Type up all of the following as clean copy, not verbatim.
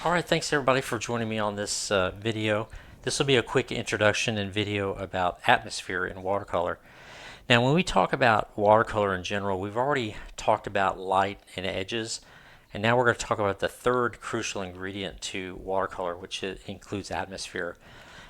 Alright, thanks everybody for joining me on this video. This will be a quick introduction and video about atmosphere in watercolor. Now when we talk about watercolor in general, we've already talked about light and edges, and now we're going to talk about the third crucial ingredient to watercolor, which includes atmosphere.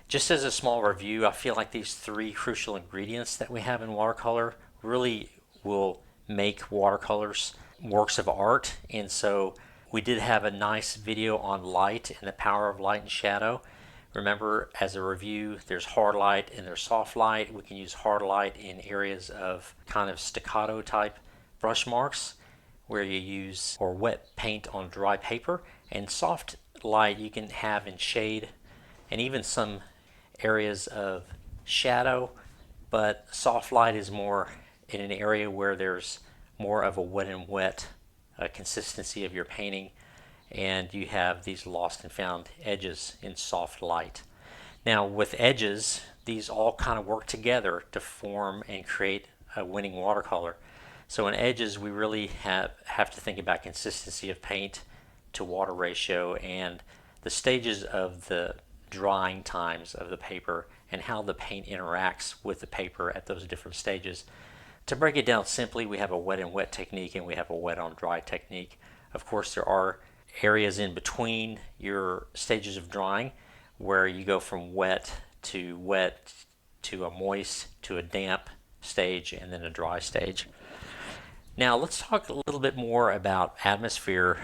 Just as a small review, I feel like these three crucial ingredients that we have in watercolor really will make watercolors works of art. And so we did have a nice video on light and the power of light and shadow. Remember, as a review, there's hard light and there's soft light. We can use hard light in areas of kind of staccato type brush marks where you use or wet paint on dry paper, and soft light you can have in shade and even some areas of shadow, but soft light is more in an area where there's more of a wet and wet consistency of your painting, and you have these lost and found edges in soft light. Now with edges, these all kind of work together to form and create a winning watercolor. So in edges, we really have to think about consistency of paint to water ratio and the stages of the drying times of the paper and how the paint interacts with the paper at those different stages. To break it down simply, we have a wet and wet technique and we have a wet on dry technique. Of course, there are areas in between your stages of drying where you go from wet to a moist to a damp stage and then a dry stage. Now let's talk a little bit more about atmosphere.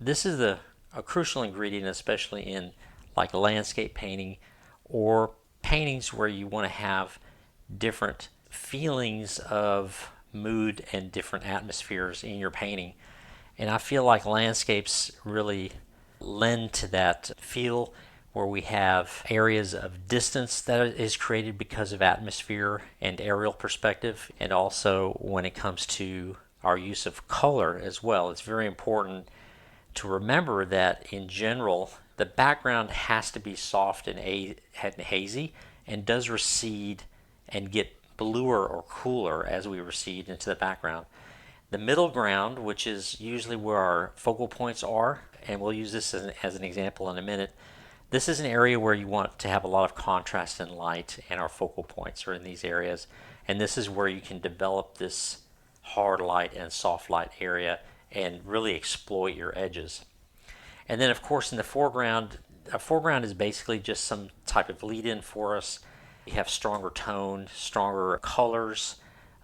This is a crucial ingredient, especially in like landscape painting or paintings where you want to have different feelings of mood and different atmospheres in your painting. And I feel like landscapes really lend to that feel where we have areas of distance that is created because of atmosphere and aerial perspective, and also when it comes to our use of color as well. It's very important to remember that in general the background has to be soft and hazy and does recede and get bluer or cooler as we recede into the background. The middle ground, which is usually where our focal points are, and we'll use this as an example in a minute, this is an area where you want to have a lot of contrast and light, and our focal points are in these areas. And this is where you can develop this hard light and soft light area and really exploit your edges. And then of course in the foreground, a foreground is basically just some type of lead-in for us. You have stronger tone, stronger colors.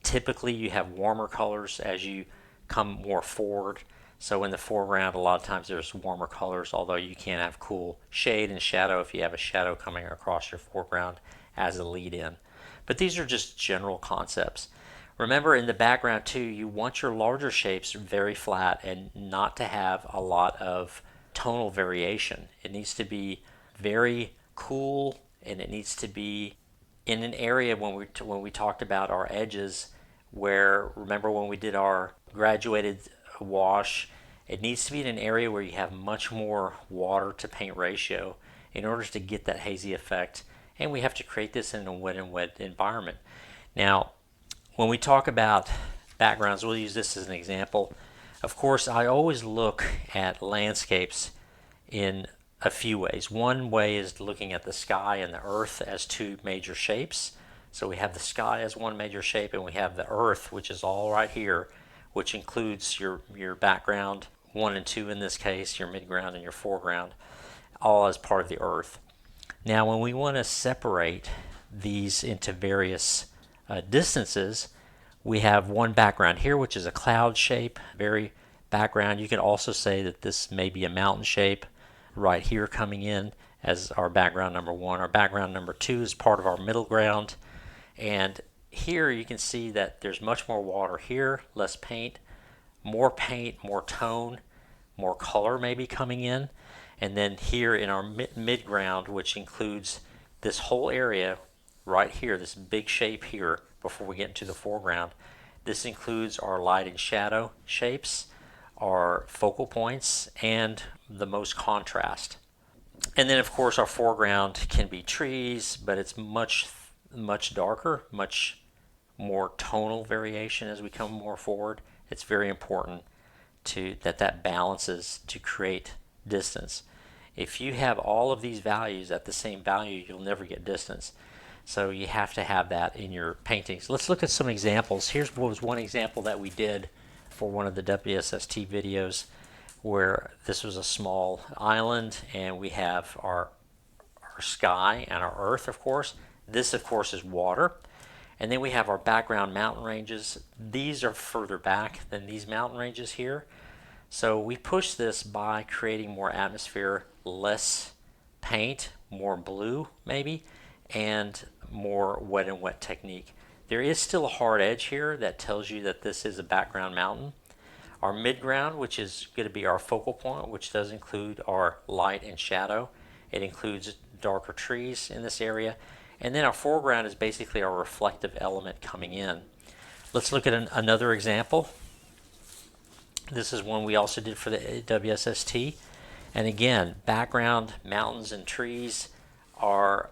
Typically you have warmer colors as you come more forward. So in the foreground a lot of times there's warmer colors, although you can have cool shade and shadow if you have a shadow coming across your foreground as a lead-in. But these are just general concepts. Remember, in the background too, you want your larger shapes very flat and not to have a lot of tonal variation. It needs to be very cool, and it needs to be in an area when we talked about our edges, where, remember when we did our graduated wash, it needs to be in an area where you have much more water to paint ratio in order to get that hazy effect, and we have to create this in a wet and wet environment. Now when we talk about backgrounds, we'll use this as an example. Of course, I always look at landscapes in a few ways. One way is looking at the sky and the earth as two major shapes. So we have the sky as one major shape, and we have the earth, which is all right here, which includes your background, 1 and 2 in this case, your midground and your foreground, all as part of the earth. Now when we want to separate these into various distances, we have one background here, which is a cloud shape, very background. You can also say that this may be a mountain shape right here coming in as our background number 1. Our background number 2 is part of our middle ground, and here you can see that there's much more water here, less paint, more tone, more color maybe coming in. And then here in our midground, which includes this whole area right here, this big shape here before we get into the foreground, this includes our light and shadow shapes, our focal points, and the most contrast. And then of course our foreground can be trees, but it's much darker, much more tonal variation as we come more forward. It's very important that balances to create distance. If you have all of these values at the same value, you'll never get distance. So you have to have that in your paintings. Let's look at some examples. Here's what was one example that we did for one of the WSST videos, where this was a small island and we have our sky and our earth, of course. This, of course, is water. And then we have our background mountain ranges. These are further back than these mountain ranges here. So we push this by creating more atmosphere, less paint, more blue maybe, and more wet and wet technique. There is still a hard edge here that tells you that this is a background mountain. Our midground, which is going to be our focal point, which does include our light and shadow. It includes darker trees in this area. And then our foreground is basically our reflective element coming in. Let's look at another example. This is one we also did for the WSST. And again, background mountains and trees are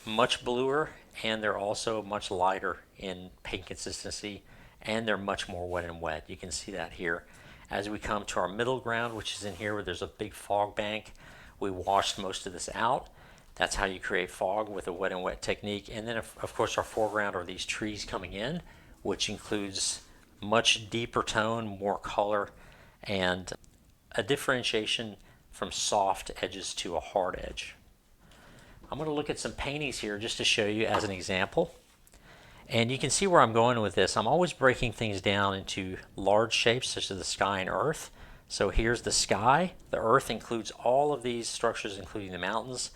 much bluer, and they're also much lighter in paint consistency, and they're much more wet and wet. You can see that here. As we come to our middle ground, which is in here where there's a big fog bank, we washed most of this out. That's how you create fog, with a wet and wet technique. And then of course our foreground are these trees coming in, which includes much deeper tone, more color, and a differentiation from soft edges to a hard edge. I'm going to look at some paintings here just to show you as an example. And you can see where I'm going with this. I'm always breaking things down into large shapes such as the sky and earth. So here's the sky. The earth includes all of these structures, including the mountains.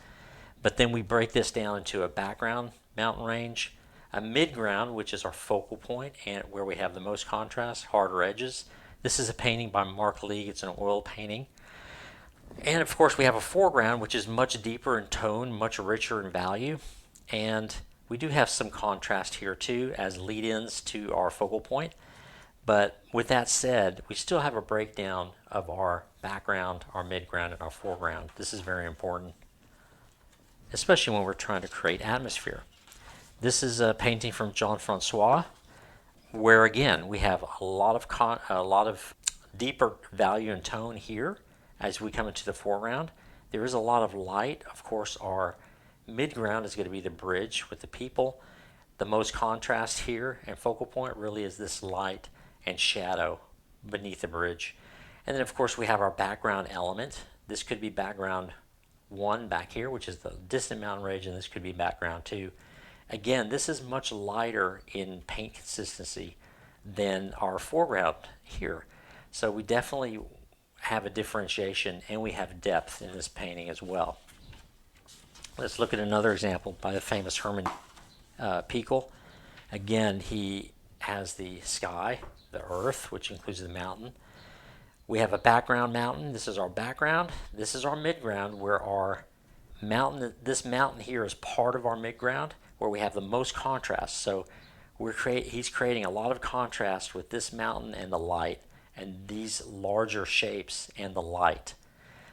But then we break this down into a background mountain range, a midground, which is our focal point and where we have the most contrast, harder edges. This is a painting by Mark League. It's an oil painting. And of course we have a foreground, which is much deeper in tone, much richer in value. And we do have some contrast here too as lead-ins to our focal point. But with that said, we still have a breakdown of our background, our midground, and our foreground. This is very important, especially when we're trying to create atmosphere. This is a painting from Jean-Francois, where again we have a lot of deeper value and tone here as we come into the foreground. There is a lot of light. Of course, our midground is going to be the bridge with the people. The most contrast here and focal point really is this light and shadow beneath the bridge. And then of course we have our background element. This could be background 1 back here, which is the distant mountain range, and this could be background 2. Again, this is much lighter in paint consistency than our foreground here. So we definitely have a differentiation, and we have depth in this painting as well. Let's look at another example by the famous Herman Pekel. Again, he has the sky, the earth, which includes the mountain. We have a background mountain. This is our background. This is our midground, where our mountain, this mountain here is part of our midground, where we have the most contrast. So he's creating a lot of contrast with this mountain and the light, and these larger shapes and the light.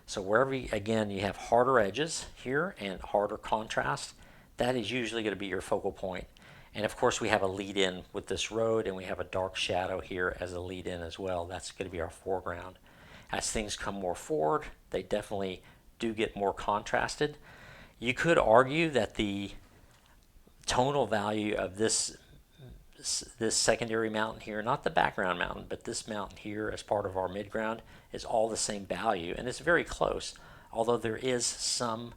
So wherever, again, you have harder edges here and harder contrast, that is usually going to be your focal point. And of course we have a lead-in with this road, and we have a dark shadow here as a lead-in as well. That's going to be our foreground. As things come more forward, they definitely do get more contrasted. You could argue that the tonal value of this secondary mountain here, not the background mountain, but this mountain here as part of our midground, is all the same value, and it's very close, although there is some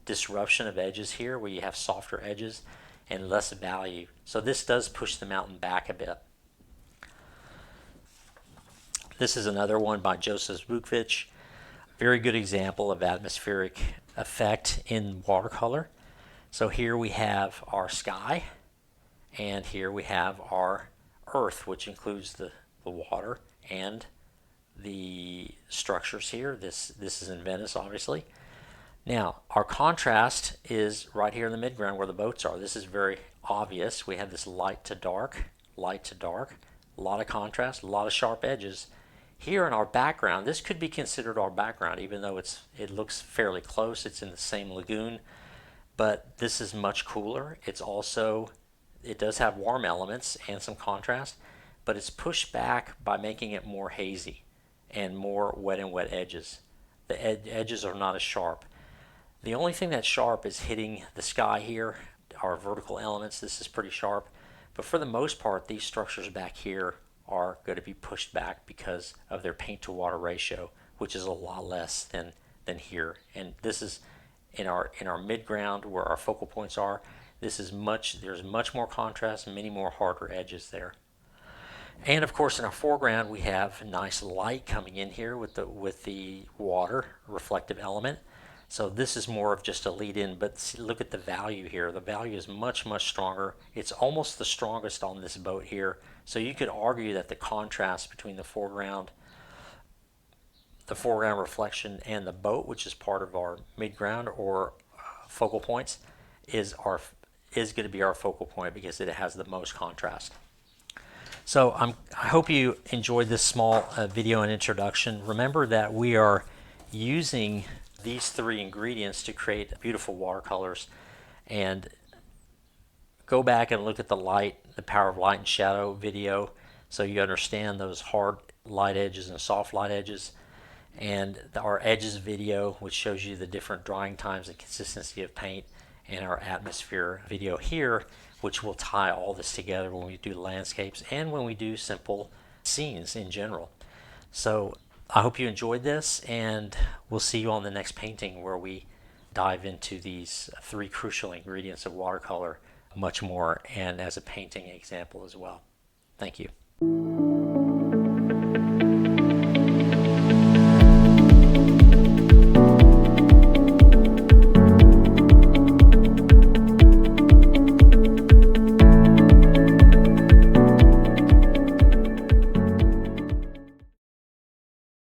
disruption of edges here where you have softer edges and less value. So this does push the mountain back a bit. This is another one by Joseph Bukvich. Very good example of atmospheric effect in watercolor. So here we have our sky, and here we have our earth, which includes the water and the structures here. This is in Venice, obviously. Now, our contrast is right here in the midground where the boats are. This is very obvious. We have this light to dark, a lot of contrast, a lot of sharp edges. Here in our background, this could be considered our background, even though it looks fairly close. It's in the same lagoon, but this is much cooler. It does have warm elements and some contrast, but it's pushed back by making it more hazy and more wet and wet edges. the edges are not as sharp. The only thing that's sharp is hitting the sky here, our vertical elements. This is pretty sharp, but for the most part, these structures back here are going to be pushed back because of their paint to water ratio, which is a lot less than here. And this is in our midground where our focal points are. There's much more contrast and many more harder edges there. And of course, in our foreground, we have nice light coming in here with the water reflective element. So this is more of just a lead in, but see, look at the value here. The value is much, much stronger. It's almost the strongest on this boat here. So you could argue that the contrast between the foreground reflection and the boat, which is part of our midground or focal points, is going to be our focal point because it has the most contrast. So I hope you enjoyed this small video and introduction. Remember that we are using these three ingredients to create beautiful watercolors, and go back and look at the power of light and shadow video so you understand those hard light edges and soft light edges, and our edges video, which shows you the different drying times and consistency of paint, and our atmosphere video here, which will tie all this together when we do landscapes and when we do simple scenes in general. So I hope you enjoyed this, and we'll see you on the next painting where we dive into these three crucial ingredients of watercolor much more, and as a painting example as well. Thank you.